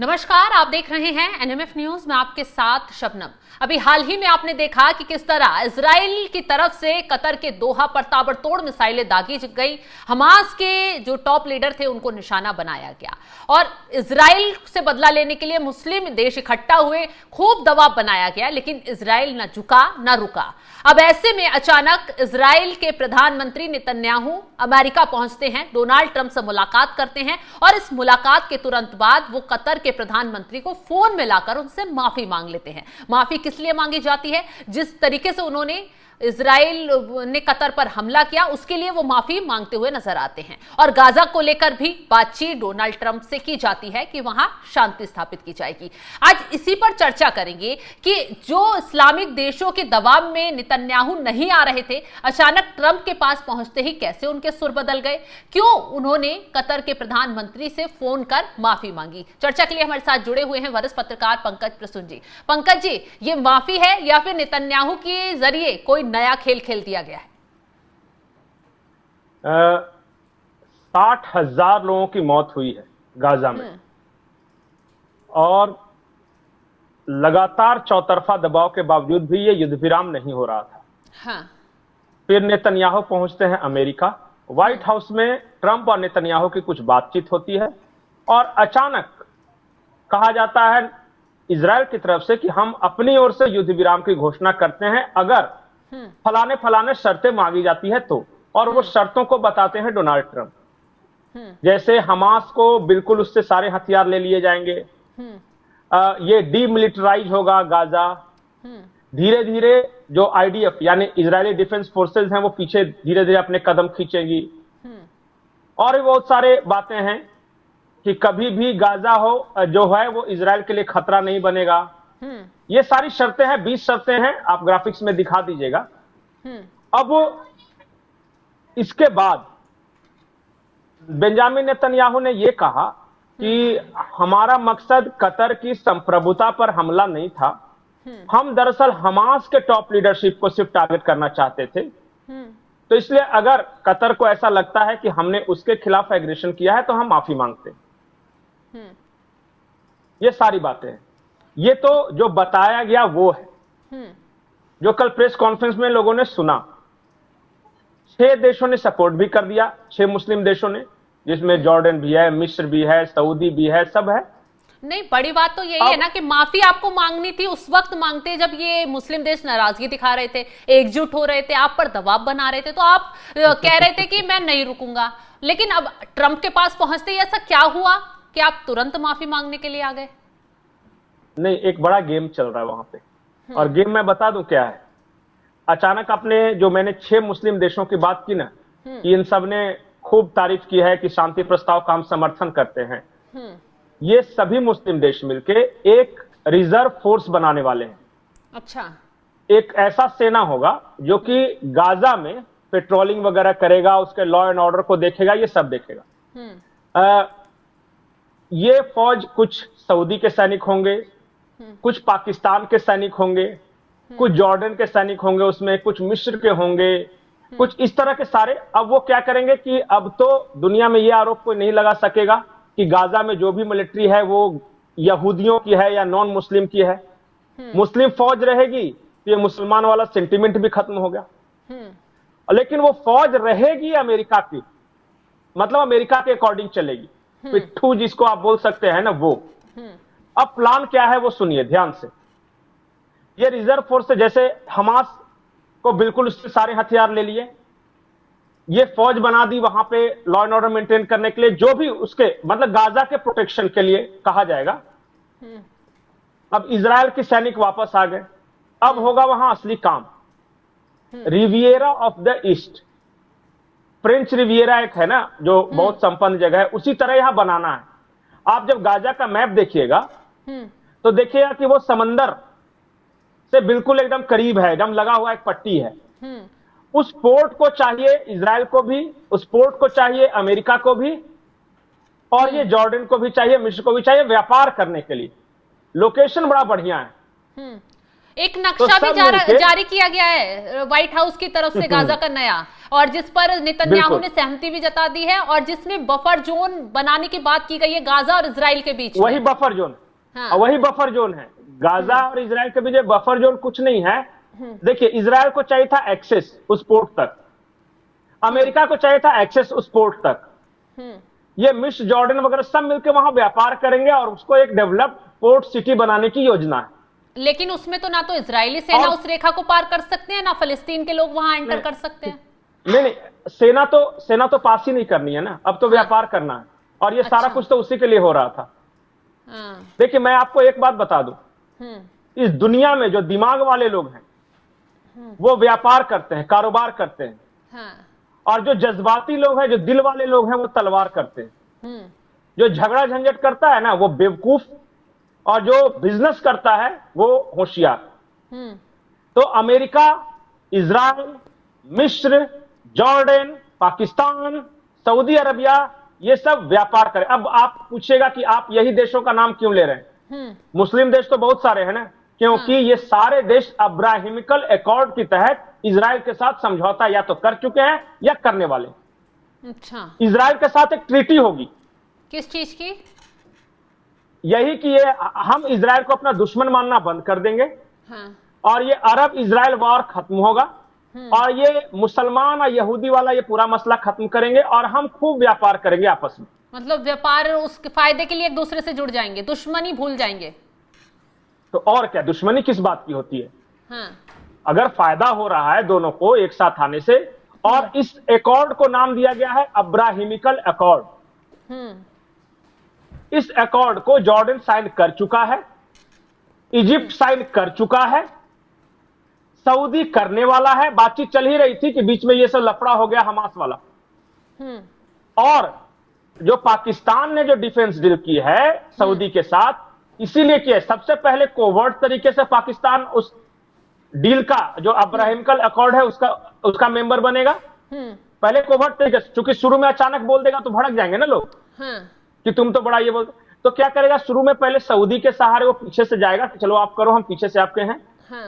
नमस्कार, आप देख रहे हैं एनएमएफ न्यूज में आपके साथ शबनम। अभी हाल ही में आपने देखा कि किस तरह इजराइल की तरफ से कतर के दोहा पर ताबड़तोड़ मिसाइलें दागी गई। हमास के जो टॉप लीडर थे उनको निशाना बनाया गया और इजराइल से बदला लेने के लिए मुस्लिम देश इकट्ठा हुए, खूब दबाव बनाया गया, लेकिन इजराइल न झुका न रुका। अब ऐसे में अचानक इजराइल के प्रधानमंत्री नेतन्याहू अमेरिका पहुंचते हैं, डोनाल्ड ट्रंप से मुलाकात करते हैं और इस मुलाकात के तुरंत बाद वो कतर के प्रधानमंत्री को फोन में लाकर उनसे माफी मांग लेते हैं। माफी किस लिए मांगी जाती है? जिस तरीके से उन्होंने इजराइल ने कतर पर हमला किया उसके लिए वो माफी मांगते हुए नजर आते हैं। और गाजा को लेकर भी बातचीत डोनाल्ड ट्रंप से की जाती है कि वहां शांति स्थापित की जाएगी। आज इसी पर चर्चा करेंगे कि जो इस्लामिक देशों के दबाव में नेतन्याहू नहीं आ रहे थे, अचानक ट्रंप के पास पहुंचते ही कैसे उनके सुर बदल गए, क्यों उन्होंने कतर के प्रधानमंत्री से फोन कर माफी मांगी। चर्चा के लिए हमारे साथ जुड़े हुए हैं वरिष्ठ पत्रकार पंकज प्रसून जी। पंकज जी, ये माफी है या फिर नेतन्याहू के जरिए कोई नया खेल खेल दिया गया है? 60,000 लोगों की मौत हुई है गाजा में और लगातार चौतरफा दबाव के बावजूद भी ये युद्ध विराम नहीं हो रहा था। हाँ। फिर नेतन्याहू पहुंचते हैं अमेरिका। व्हाइट हाउस में ट्रंप और नेतन्याहू की कुछ बातचीत होती है और अचानक कहा जाता है इजराइल की तरफ से कि हम अपनी ओर से युद्ध विराम की घोषणा करते हैं अगर फलाने फलाने शर्तें मांगी जाती है तो। और वो शर्तों को बताते हैं डोनाल्ड ट्रंप, जैसे हमास को बिल्कुल उससे सारे हथियार ले लिए जाएंगे, ये डीमिलिटराइज होगा गाजा, धीरे धीरे जो आईडीएफ यानी इजरायली डिफेंस फोर्सेस हैं वो पीछे धीरे धीरे अपने कदम खींचेंगी, और भी बहुत सारे बातें हैं कि कभी भी गाजा हो जो है वो इजराइल के लिए खतरा नहीं बनेगा। ये सारी शर्तें हैं, 20 शर्तें हैं, आप ग्राफिक्स में दिखा दीजिएगा। अब इसके बाद बेंजामिन नेतन्याहू ने यह कहा कि हमारा मकसद कतर की संप्रभुता पर हमला नहीं था, हम दरअसल हमास के टॉप लीडरशिप को सिर्फ टारगेट करना चाहते थे। तो इसलिए अगर कतर को ऐसा लगता है कि हमने उसके खिलाफ एग्रेशन किया है तो हम माफी मांगते हैं। ये सारी बातें हैं। ये तो जो बताया गया वो है जो कल प्रेस कॉन्फ्रेंस में लोगों ने सुना। 6 देशों ने सपोर्ट भी कर दिया, 6 मुस्लिम देशों ने, जिसमें जॉर्डन भी है, मिस्र भी है, सऊदी भी है, सब है। नहीं, बड़ी बात तो यही है ना कि माफी आपको मांगनी थी उस वक्त मांगते जब ये मुस्लिम देश नाराजगी दिखा रहे थे, एकजुट हो रहे थे, आप पर दबाव बना रहे थे, तो आप कह रहे थे कि मैं नहीं रुकूंगा। लेकिन अब ट्रंप के पास पहुंचते ही ऐसा क्या हुआ कि आप तुरंत माफी मांगने के लिए आ गए? नहीं, एक बड़ा गेम चल रहा है वहां पे, और गेम मैं बता दूं क्या है। अचानक अपने जो मैंने 6 मुस्लिम देशों की बात की ना, कि इन सब ने खूब तारीफ की है कि शांति प्रस्ताव का हम समर्थन करते हैं। ये सभी मुस्लिम देश मिलके एक रिजर्व फोर्स बनाने वाले हैं। अच्छा। एक ऐसा सेना होगा जो कि गाजा में पेट्रोलिंग वगैरह करेगा, उसके लॉ एंड ऑर्डर को देखेगा, ये सब देखेगा। ये फौज कुछ सऊदी के सैनिक होंगे, कुछ पाकिस्तान के सैनिक होंगे, कुछ जॉर्डन के सैनिक होंगे, उसमें कुछ मिस्र के होंगे, कुछ इस तरह के सारे। अब वो क्या करेंगे कि अब तो दुनिया में ये आरोप कोई नहीं लगा सकेगा कि गाजा में जो भी मिलिट्री है वो यहूदियों की है या नॉन मुस्लिम की है। मुस्लिम फौज रहेगी तो ये मुसलमान वाला सेंटिमेंट भी खत्म हो गया। लेकिन वो फौज रहेगी अमेरिका की, मतलब अमेरिका के अकॉर्डिंग चलेगी, पिट्ठू जिसको आप बोल सकते हैं ना वो। अब प्लान क्या है वो सुनिए ध्यान से। ये रिजर्व फोर्स से, जैसे हमास को बिल्कुल उससे सारे हथियार ले लिए, ये फौज बना दी वहां पे लॉ एंड ऑर्डर मेंटेन करने के लिए, जो भी उसके मतलब गाजा के प्रोटेक्शन के लिए कहा जाएगा। अब इजराइल के सैनिक वापस आ गए, अब होगा वहां असली काम। Riviera of the east, French Riviera एक है ना जो बहुत संपन्न जगह है, उसी तरह यहां बनाना है। आप जब गाजा का मैप देखिएगा तो देखिएगा कि वो समंदर से बिल्कुल एकदम करीब है, एकदम लगा हुआ एक पट्टी है। उस पोर्ट को चाहिए इजराइल को भी, उस पोर्ट को चाहिए अमेरिका को भी, और ये जॉर्डन को भी चाहिए, मिस्र को भी चाहिए व्यापार करने के लिए। लोकेशन बड़ा बढ़िया है। एक नक्शा तो भी सब मिलके जारी किया गया है व्हाइट हाउस की तरफ से गाजा का नया, और जिस पर नेतन्याहू ने सहमति भी जता दी है, और जिसमें बफर जोन बनाने की बात की गई है गाजा और इजराइल के बीच वही में। बफर जोन, हाँ। वही बफर जोन है। गाजा और इजराइल के बीच बफर जोन कुछ नहीं है। देखिए, इजराइल को चाहिए था एक्सेस उस पोर्ट तक, अमेरिका को चाहिए था एक्सेस उस पोर्ट तक। ये मिस्र, जॉर्डन वगैरह सब मिलकर वहां व्यापार करेंगे और उसको एक डेवलप्ड पोर्ट सिटी बनाने की योजना है। लेकिन उसमें तो ना तो इजरायली सेना उस रेखा को पार कर सकते हैं, ना फलस्तीन के लोग वहां एंटर कर सकते हैं। नहीं, सेना तो पास ही नहीं करनी है ना, अब तो व्यापार करना है, और ये सारा कुछ तो उसी के लिए हो रहा था। देखिए, मैं आपको एक बात बता दूं, इस दुनिया में जो दिमाग वाले लोग हैं वो व्यापार करते हैं, कारोबार करते हैं, और जो जज्बाती लोग हैं, जो दिल वाले लोग हैं, वो तलवार करते हैं। जो झगड़ा झंझट करता है ना वो बेवकूफ, और जो बिजनेस करता है वो होशियार। तो अमेरिका, इजराइल, मिस्र, जॉर्डन, पाकिस्तान, सऊदी अरबिया, ये सब व्यापार करें। अब आप पूछेगा कि आप यही देशों का नाम क्यों ले रहे हैं? मुस्लिम देश तो बहुत सारे हैं ना, क्योंकि ये सारे देश अब्राहिमिकल अकॉर्ड के तहत इजराइल के साथ समझौता या तो कर चुके हैं या करने वाले। अच्छा। इजराइल के साथ एक ट्रीटी होगी। किस चीज की? यही कि ये हम इजराइल को अपना दुश्मन मानना बंद कर देंगे, और ये अरब इजराइल वॉर खत्म होगा, और ये मुसलमान और यहूदी वाला ये पूरा मसला खत्म करेंगे, और हम खूब व्यापार करेंगे आपस में। मतलब व्यापार उसके फायदे के लिए एक दूसरे से जुड़ जाएंगे, दुश्मनी भूल जाएंगे। तो और क्या, दुश्मनी किस बात की होती है? अगर फायदा हो रहा है दोनों को एक साथ आने से, और इस अकॉर्ड को नाम दिया गया है अब्राहिमिकल अकॉर्ड। इस अकॉर्ड को जॉर्डन साइन कर चुका है, इजिप्ट साइन कर चुका है, सऊदी करने वाला है। बातचीत चल ही रही थी कि बीच में ये सब लफड़ा हो गया हमास वाला। और जो पाकिस्तान ने जो डिफेंस डील की है सऊदी के साथ, इसीलिए किया, सबसे पहले कोवर्ट तरीके से पाकिस्तान उस डील का, जो अब्राहिमिकल अकॉर्ड है, उसका मेंबर बनेगा। पहले कोवर्ट तरीके से, चूंकि शुरू में अचानक बोल देगा तो भड़क जाएंगे ना लोग कि तुम तो बड़ा ये बोलते। तो क्या करेगा, शुरू में पहले सऊदी के सहारे वो पीछे से जाएगा कि चलो आप करो, हम पीछे से आपके हैं।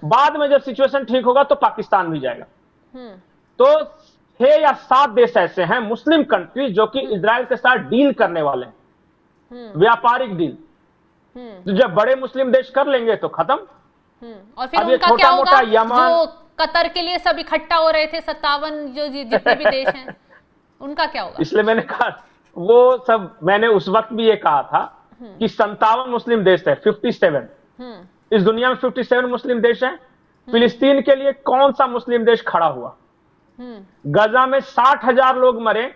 बाद में जब सिचुएशन ठीक होगा तो पाकिस्तान भी जाएगा। तो 6 या 7 देश ऐसे हैं मुस्लिम कंट्रीज जो कि इजराइल के साथ डील करने वाले हैं, व्यापारिक डील। तो जब बड़े मुस्लिम देश कर लेंगे तो खत्म। और फिर उनका क्या होगा? जो कतर के लिए सब इकट्ठा हो रहे थे 57 जो जितने भी देश हैं, उनका क्या होगा? इसलिए मैंने कहा, वो सब मैंने उस वक्त भी ये कहा था कि 57 मुस्लिम देश थे, 57। इस दुनिया में 57 मुस्लिम देश हैं। फिलिस्तीन के लिए कौन सा मुस्लिम देश खड़ा हुआ? गजा में 60,000 लोग मरे,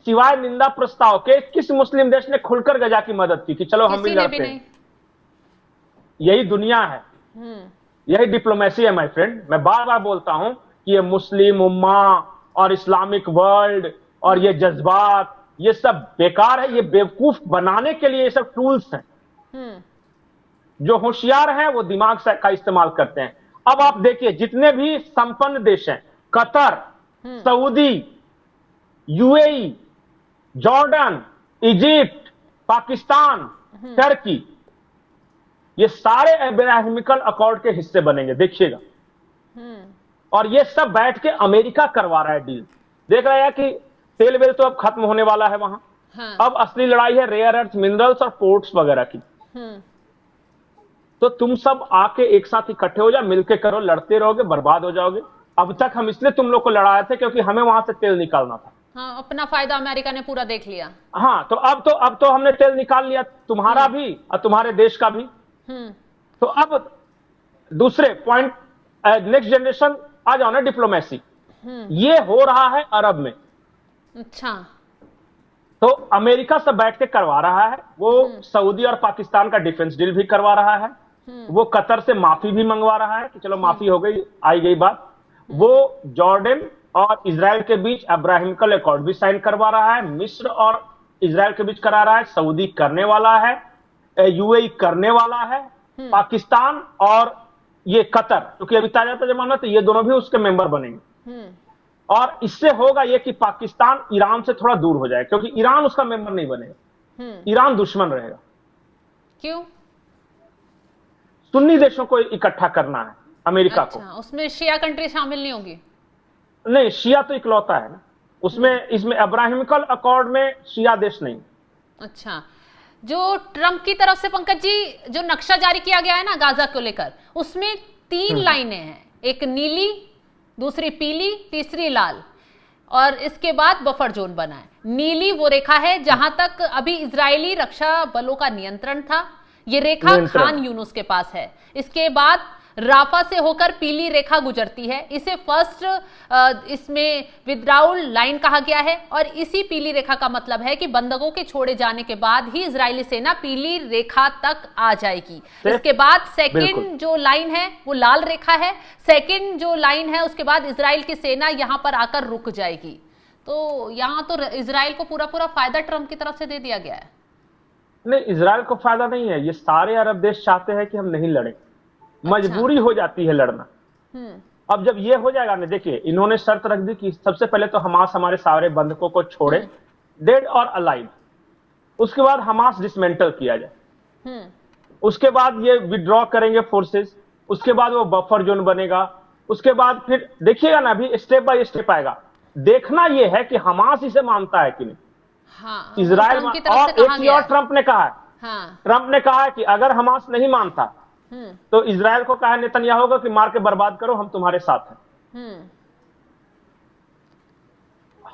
सिवाय निंदा प्रस्ताव के किस मुस्लिम देश ने खुलकर गजा की मदद की कि चलो हम भी लड़ते हैं? यही दुनिया है, यही डिप्लोमेसी है माय फ्रेंड। मैं बार बार बोलता हूं कि ये मुस्लिम उम्मा और इस्लामिक वर्ल्ड और ये जज्बात, ये सब बेकार है। ये बेवकूफ बनाने के लिए ये सब टूल्स हैं। जो होशियार हैं वो दिमाग का इस्तेमाल करते हैं। अब आप देखिए, जितने भी संपन्न देश हैं, Qatar, Saudi, UAE, Jordan, Egypt, Pakistan, Turkey, ये सारे अब्राहिमिकल अकॉर्ड के हिस्से बनेंगे, देखिएगा। और ये सब बैठ के अमेरिका करवा रहा है डील। देख रहा है कि तेल वेल तो अब खत्म होने वाला है वहां। अब असली लड़ाई है रेयर अर्थ मिनरल्स और पोर्ट्स वगैरह की। तो तुम सब आके एक साथ इकट्ठे हो जाओ, मिलके करो, लड़ते रहोगे बर्बाद हो जाओगे। अब तक हम इसलिए तुम लोग को लड़ाए थे क्योंकि हमें वहां से तेल निकालना था। हाँ, अपना फायदा अमेरिका ने पूरा देख लिया। हाँ, तो अब तो हमने तेल निकाल लिया, तुम्हारा भी और तुम्हारे देश का भी। तो अब दूसरे पॉइंट, नेक्स्ट जनरेशन आ जाओ ना, डिप्लोमेसी। ये हो रहा है अरब में। अच्छा। तो अमेरिका से बैठ के करवा रहा है वो, सऊदी और पाकिस्तान का डिफेंस डील भी करवा रहा है वो, कतर से माफी भी मंगवा रहा है कि चलो माफी हो गई, आई गई बात। वो जॉर्डन और इजराइल के बीच अब्राहिमिकल अकॉर्ड भी साइन करवा रहा है, मिस्र और इजराइल के बीच करा रहा है, सऊदी करने वाला है, यूएई करने वाला है, पाकिस्तान और ये कतर, क्योंकि अभी ताजा जमाना, तो ये दोनों भी उसके मेंबर बनेंगे। और इससे होगा ये कि पाकिस्तान ईरान से थोड़ा दूर हो जाए, क्योंकि ईरान उसका मेंबर नहीं बनेगा, ईरान दुश्मन रहेगा। क्यों? सुन्नी देशों को इकट्ठा करना है, अमेरिका को। अच्छा, उसमें शिया कंट्री शामिल नहीं होगी? नहीं, शिया तो इकलौता है ना उसमें, इसमें अब्राहमिकल अकॉर्ड में शिया देश नहीं। अच्छा, जो ट्रंप की तरफ से पंकज जी जो नक्शा जारी किया गया है ना गाजा को लेकर, उसमें 3 लाइनें हैं, एक नीली, दूसरी पीली, तीसरी लाल, और इसके बाद बफर जोन बना है। नीली वो रेखा है जहां तक अभी इजरायली रक्षा बलों का नियंत्रण था, ये रेखा खान यूनुस के पास है। इसके बाद राफा से होकर पीली रेखा गुजरती है, इसे फर्स्ट इसमें विथड्रॉल लाइन कहा गया है, और इसी पीली रेखा का मतलब है कि बंधकों के छोड़े जाने के बाद ही इजरायली सेना पीली रेखा तक आ जाएगी। इसके बाद सेकंड जो लाइन है वो लाल रेखा है, सेकंड जो लाइन है उसके बाद इजराइल की सेना यहां पर आकर रुक जाएगी। तो यहां तो इजराइल को पूरा पूरा फायदा ट्रंप की तरफ से दे दिया गया है। नहीं, इजराइल को फायदा नहीं है, ये सारे अरब देश चाहते हैं कि हम नहीं लड़ें। मजबूरी हो जाती है लड़ना। अब जब ये हो जाएगा ना, देखिए इन्होंने शर्त रख दी कि सबसे पहले तो हमास हमारे सारे बंधकों को छोड़े, डेड और अलाइव, उसके बाद हमास डिसमेंटल किया जाए, उसके बाद ये विड्रॉ करेंगे फोर्सेस, उसके बाद वो बफर जोन बनेगा, उसके बाद फिर देखिएगा ना, अभी स्टेप बाय स्टेप आएगा। देखना ये है कि हमास इसे मानता है कि नहीं। हाँ, इजराइल और एक चीज और ट्रंप ने कहा है, ट्रंप ने कहा है कि अगर हमास नहीं मानता तो इजराइल को कहा नेतन्याहू को कि मार के बर्बाद करो, हम तुम्हारे साथ हैं।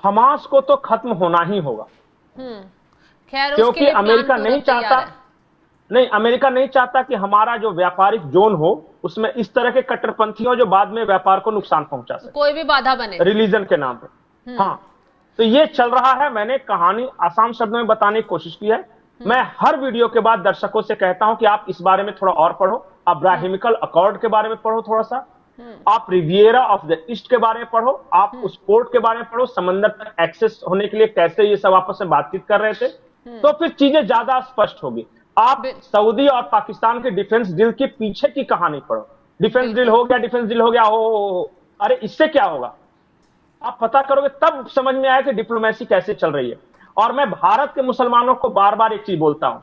हमास को तो खत्म होना ही होगा, खैर क्योंकि अमेरिका नहीं चाहता, नहीं अमेरिका नहीं चाहता कि हमारा जो व्यापारिक जोन हो उसमें इस तरह के कट्टरपंथियों जो बाद में व्यापार को नुकसान पहुंचा सके, कोई भी बाधा बने रिलीजन के नाम पे। हाँ, तो ये चल रहा है। मैंने कहानी आसान शब्दों में बताने की कोशिश की है। मैं हर वीडियो के बाद दर्शकों से कहता हूं कि आप इस बारे में थोड़ा और पढ़ो, अब्राहमिकल अकॉर्ड के बारे में पढ़ो थोड़ा सा, आप रिविएरा ऑफ द ईस्ट के बारे में पढ़ो, आप उस पोर्ट के बारे में पढ़ो, समंदर तक एक्सेस होने के लिए कैसे ये सब आपस में बातचीत कर रहे थे, तो फिर चीजें ज्यादा स्पष्ट होगी। आप सऊदी और पाकिस्तान के डिफेंस डील के पीछे की कहानी पढ़ो। डिफेंस डील हो गया, डिफेंस डील हो गया, हो अरे इससे क्या होगा, आप पता करोगे तब समझ में आया कि डिप्लोमेसी कैसे चल रही है। और मैं भारत के मुसलमानों को बार बार एक चीज बोलता हूं,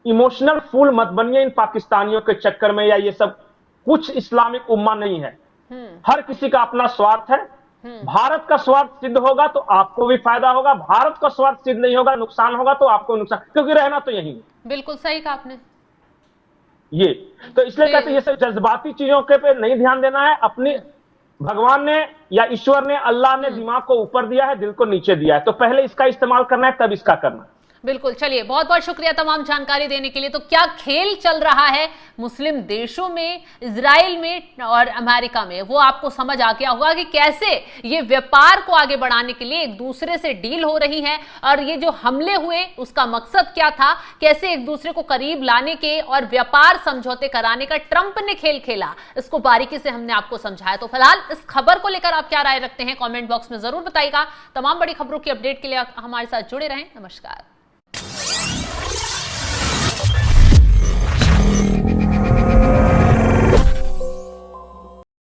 इमोशनल फूल मत बनिए इन पाकिस्तानियों के चक्कर में, या ये सब कुछ इस्लामिक उम्मा नहीं है, हर किसी का अपना स्वार्थ है। भारत का स्वार्थ सिद्ध होगा तो आपको भी फायदा होगा, भारत का स्वार्थ सिद्ध नहीं होगा, नुकसान होगा तो आपको नुकसान, क्योंकि रहना तो यही है। बिल्कुल सही कहा आपने। ये तो इसलिए कहते हैं ये सब जज्बाती चीजों के पे नहीं ध्यान देना है। अपनी भगवान ने या ईश्वर ने, अल्लाह ने दिमाग को ऊपर दिया है, दिल को नीचे दिया है, तो पहले इसका इस्तेमाल करना है, तब इसका करना है। बिल्कुल, चलिए बहुत बहुत शुक्रिया तमाम जानकारी देने के लिए। तो क्या खेल चल रहा है मुस्लिम देशों में, इजराइल में और अमेरिका में, वो आपको समझ आ गया होगा कि कैसे ये व्यापार को आगे बढ़ाने के लिए एक दूसरे से डील हो रही है, और ये जो हमले हुए उसका मकसद क्या था, कैसे एक दूसरे को करीब लाने के और व्यापार समझौते कराने का ट्रंप ने खेल खेला, इसको बारीकी से हमने आपको समझाया। तो फिलहाल इस खबर को लेकर आप क्या राय रखते हैं, कॉमेंट बॉक्स में जरूर बताइएगा। तमाम बड़ी खबरों की अपडेट के लिए हमारे साथ जुड़े रहें। नमस्कार।